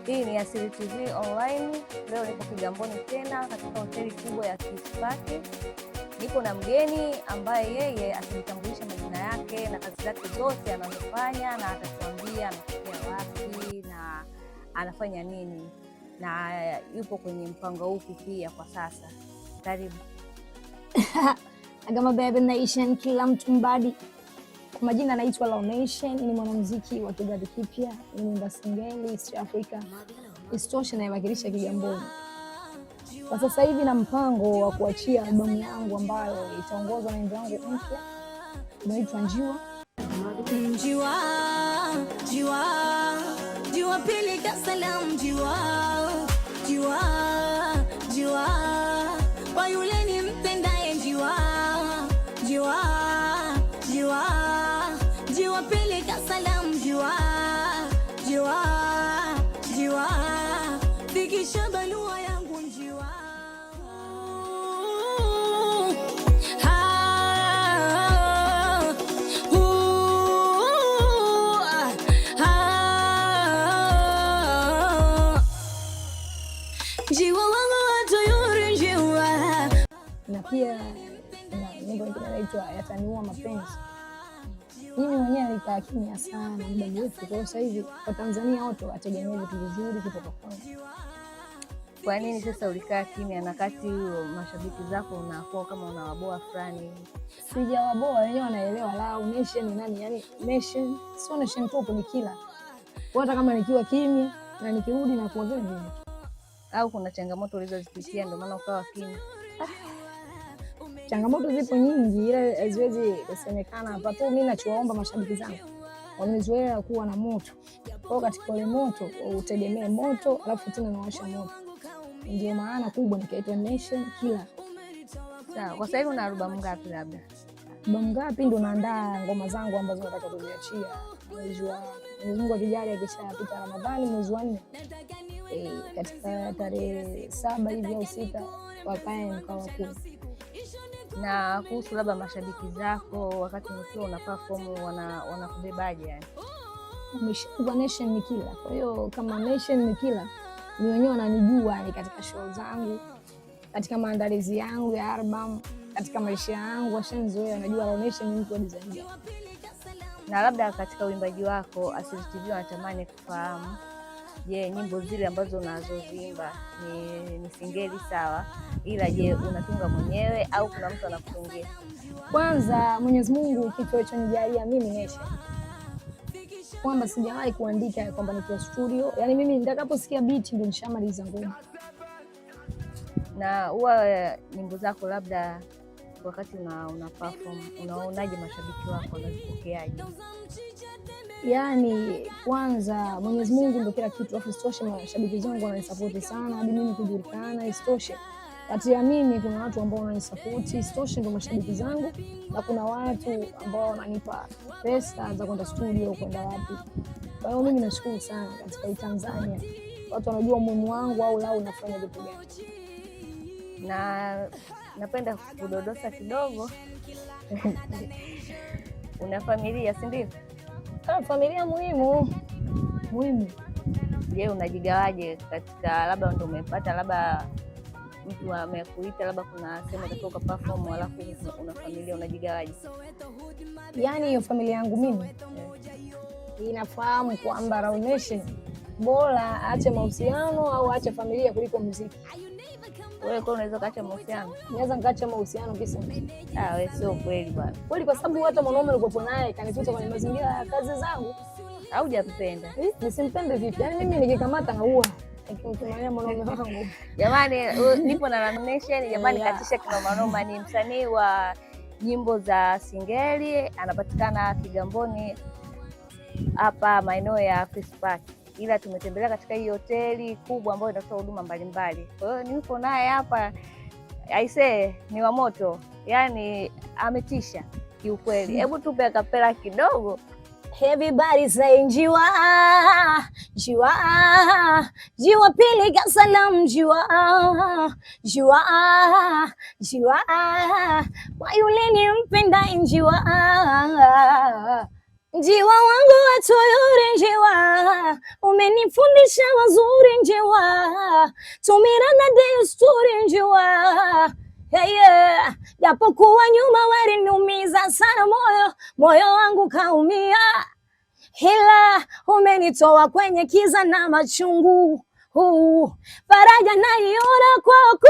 Hii ni Asili TV Online. Leo nipo Kigamboni tena katika hoteli kubwa ya Kispark. Nipo na mgeni ambaye yeye atanitambulisha majina yake na kazi zake zote anazofanya, na atatuambia anatokea wapi na anafanya nini na yupo kwenye mpango upi pia kwa sasa. Karibu. Agama Bebe Nation, kila mtu mbadi. Kwa majina anaitwa Law Nation, ni mwanamuziki wa kizazi kipya, ni mwimba singeli East Africa. Isitoshe naiwakilisha Kigamboni. Kwa sasa hivi na mpango wa kuachia albamu yangu ambayo itaongozwa na wimbo wangu mpya inaitwa Njiwa. Njiwa, Njiwa, Njiwa peleka salamu Njiwa, Njiwa, Njiwa, kwa yule nimpendaye Njiwa, Njiwa, Njiwa, Njiwa peleka salamu Njiwa, Njiwa, Njiwa, fikisha barua yangu Njiwa. Na pia na nyimbo nyingine inaitwa Yataniua Mapenzi. Mimi mwenyewe nilikaa kimya sana muda mrefu, kwa sasa hivi kwa Tanzania wote wategemea vitu vizuri kutoka kwangu. Kwa nini sasa ulikaa kimya na kati mashabiki zako unakuwa kama unawaboa fulani? Sijawaboa, wenyewe wanaelewa Law Nation ni nani. Yani Nation sio Nation tu, ni kila. Hata kama nikiwa kimya na nikirudi na kuwa vile vile. Au kuna changamoto ulizozipitia ndio maana ukawa kimya? Changamoto zipo nyingi, ila haziwezi kusemekana hapa tu. Mimi nachowaomba mashabiki zangu wamezoea kuwa na moto, kwa katika ile moto utegemee moto, alafu tena nawasha moto. Ndio maana kubwa nikaitwa Nation Killer. Sawa, kwa sasa hivi una albamu ngapi? Labda albamu ngapi? Ndio naandaa ngoma zangu ambazo nataka kuziachia mwezi wa Mungu akijali, akishapita Ramadhani mwezi wa 4, katika tarehe 7 hivi au 6 wakae mkawa kuu. Na kuhusu labda mashabiki zako wakati mkiwa una perform wanakubebaje yani? Umeshikwa Nation ni Killer. Kwa hiyo kama Nation ni Killer, ni wenyewe wananijua ni katika show zangu, katika maandalizi yangu ya album, katika maisha yangu washanzoea, wanajua Law Nation ni mtu wa design. Na labda katika uimbaji wako Asili TV wanatamani kufahamu, je, nyimbo zile ambazo unazoziimba ni singeli sawa, ila je unatunga mwenyewe au kuna mtu anakutungia? Kwanza Mwenyezi Mungu kitu alichonijalia mimi Nation, kwamba sijawahi kuandika kwamba nipo studio. Yani mimi nitakaposikia beat ndio nishamaliza ngoma. Na huwa nyimbo zako labda wakati una perform unaonaje mashabiki wako wanazipokeaje? Yani kwanza Mwenyezi Mungu ndio kila kitu, afu isitoshe mashabiki zangu wananisupport sana hadi mimi kujulikana. Isitoshe kati ya mimi kuna watu ambao wananisupport, isitoshe ndio mashabiki zangu, na kuna watu ambao wananipa pesa za kwenda studio kwenda wapi. Kwa hiyo mimi nashukuru sana katika Tanzania, watu wanajua umuhimu wangu au lao nafanya vitu gani. Na napenda kudodosa kidogo. Una familia, si ndio? Familia muhimu. Je, unajigawaje katika labda ndio umepata labda mtu amekuita labda kuna sema utatoka perform alafu una familia, unajigawaje? Yani hiyo familia yangu mimi inafahamu kwamba Law Nation bora aache mahusiano au aache familia kuliko muziki. Wewe kwa unaweza kaacha mahusiano? Naweza nikaacha mahusiano kisa muziki. Wewe sio kweli bwana. Kweli, kwa sababu hata mwanaume nilikopo naye kanikuta kwenye mazingira ya kazi zangu. Au hujapenda? Nisimpende vipi? Yani mimi nikikamata naua. Nikimtumania mwanaume wangu. Jamani, nipo na Law Nation. Jamani, katisha kinomanoma, ni msanii wa nyimbo za singeli, anapatikana Kigamboni hapa maeneo ya Kispark. Ila tumetembelea katika hii hoteli kubwa ambayo inatoa huduma mbalimbali. Kwa hiyo niko naye hapa, aisee ni wa moto, yani ametisha kiukweli. Hebu tupe akapela kidogo. Everybody say Njiwa, Njiwa, Njiwa peleka salamu Njiwa, Njiwa, Njiwa, kwa yule nimpendaye Njiwa, Njiwa wangu watoyore njiwa, umenifundisha wazuri njiwa, tumirana desturi njiwa. Hey, yeah. Japokuwa nyuma waliniumiza sana moyo wangu kaumia, ila umenitoa kwenye kiza na machungu. Faraja naiona kwako,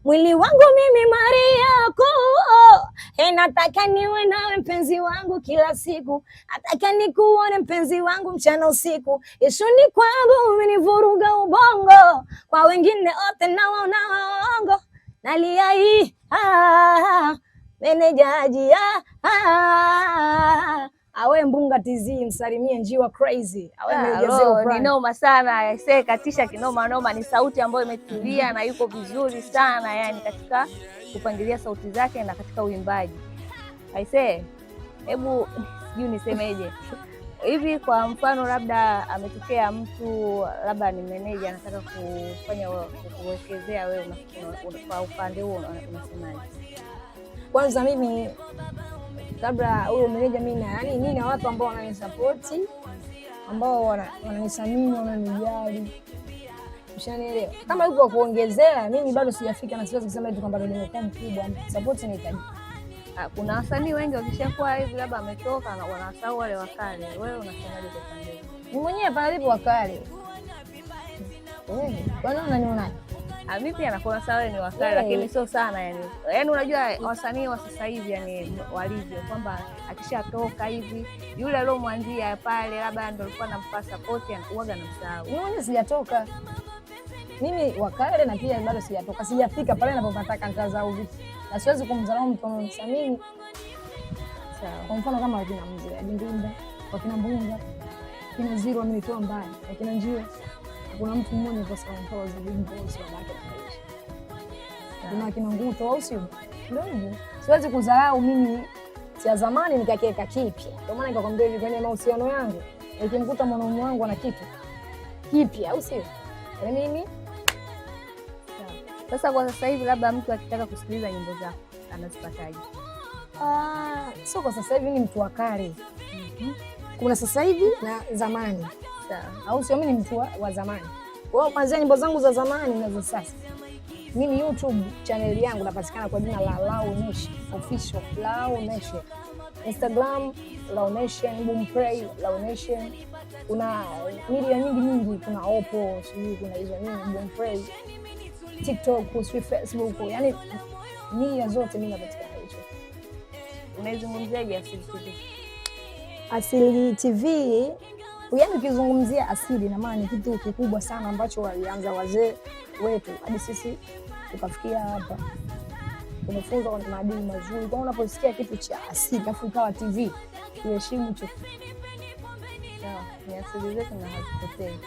mwili wangu mimi mali yako. Nataka niwe nawe mpenzi wangu kila siku, nataka nikuone mpenzi wangu mchana usiku. Ishuni kwangu umenivuruga ubongo, kwa wengine wote nawaona waongo. Nalia hii menejaji awe mbunga tizi msalimie njiwa crazy ni noma sana aisee, katisha kinoma noma. Ni sauti ambayo imetulia na yuko vizuri sana, yani katika kupangilia sauti zake na katika uimbaji aisee. Hebu sijui nisemeje hivi, kwa mfano labda ametokea mtu labda ni meneja anataka kufanya kuwekezea wewe, kwa upande huo unasemaje? Kwanza mimi kabla huyo meneja mimi na watu ambao wananisapoti, ambao wananisamini, wananijali. Ushanielewa? Kama yuko kuongezea, mimi bado sijafika na siwezi kusema eti kwamba ndio kwa mkubwa. Support ni hitaji. Kuna wasanii wengi wakishakuwa hivi labda ametoka na wanasahau wale wakale. Wewe unasemaje kwa upande wako? Mimi mwenyewe palipo wakale. Kwa nini unaniona? Mimi pia nakuona sawa ni wakali, lakini sio sana yani. Yaani unajua wasanii wa sasa hivi yani walivyo kwamba akishatoka hivi yule aliyomwanzia pale labda ndio alikuwa anampa support anakuaga na msahau. Mimi mwenyewe sijatoka. Mimi wakale na pia bado sijatoka. Sijafika pale ninapopataka nitazao vipi. Na siwezi kumdharau mtu anamsamini. Sawa. Kwa mfano kama wakina Mzee Ndinda, wakina Mbunga, wakina Zero wamenitoa mbali, wakina Njiwa. Kuna mtu mmoja kwa sababu mtoa za wimbo sio bado tunaishi. Kuna kina Nguto au sio? Ndio hivyo. Siwezi kudharau mimi si zamani nikakiweka kipya. Ndio maana nikakwambia hivi kwenye mahusiano yangu, nikimkuta mwanaume wangu ana kitu kipya au sio? Mimi sasa kwa sasa hivi labda mtu akitaka kusikiliza nyimbo zako anazipataje? Sio kwa sasa hivi, ni mtu wa kale. Kuna sasa hivi na zamani. Au sio? Mimi ni mtu wa zamani. Kwa hiyo kwanza nyimbo zangu za zamani na za sasa. Mimi YouTube channel yangu napatikana kwa jina la Laonesha Official, Laonesha. Instagram Laonesha, Boomplay Laonesha. Kuna media nyingi, kuna Oppo, sijui kuna hizo nini, Boomplay, TikTok, Facebook, yani media zote mimi napatikana hicho. Unaizungumziaje Asili TV? Asili TV yaani ukizungumzia asili na maana ni kitu kikubwa sana ambacho walianza wazee wetu hadi sisi tukafikia hapa. Tumefunzwa kwa maadili mazuri. Kwa unaposikia kitu cha asili afu ikawa TV, tuheshimu hicho. Sawa, ni asili zetu na hazipotei.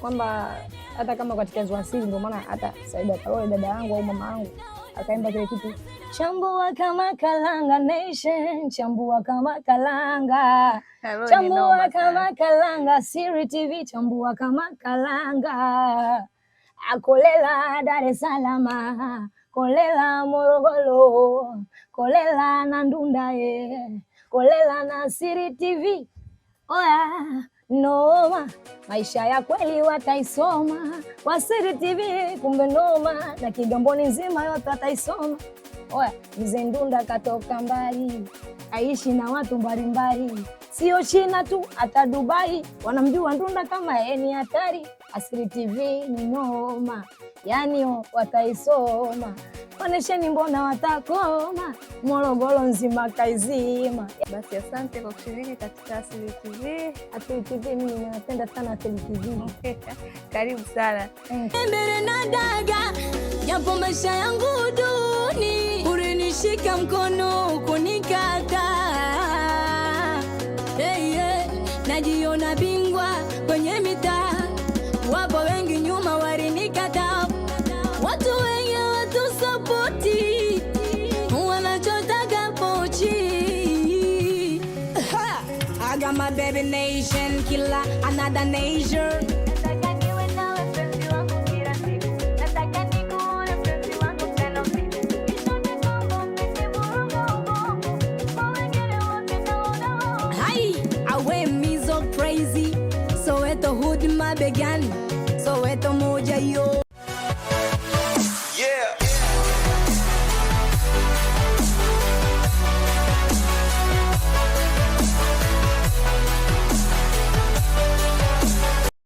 Kwamba hata kama katika hizo asili ndio maana hata Saida Karole dada yangu au mama yangu akaimba kile kitu chambua kama kalanga nation, chambua kama kalanga. Chambua kama kalanga, Siri TV, chambua kama kalanga. Kolela Dar es Salaam, kolela Morogoro, kolela na Ndunda kolela na Siri TV. Oya, noma, maisha ya kweli wataisoma kwa Siri TV, kumbe noma, na Kigamboni nzima yote wataisoma. Oya, Mzee Ndunda katoka mbali, aishi na watu mbalimbali, sio China tu, hata Dubai wanamjua Ndunda kama yeye ni hatari. Asili TV ni noma, yani wataisoma. Onesheni mbona watakoma, Morogoro nzima kaizima. Basi asante kwa kushiriki katika Asili TV. Asili TV mimi ninapenda sana Asili TV. Karibu sana. Mbele na daga, japo maisha yangu duni, ulinishika mkono kunikata. Najiona bingwa kwenye mitaa, wapo wengi nyuma walinikata. Watu wengi watu sapoti, wanachotaka pochi. I got my baby nation killer, another nation. mabegani,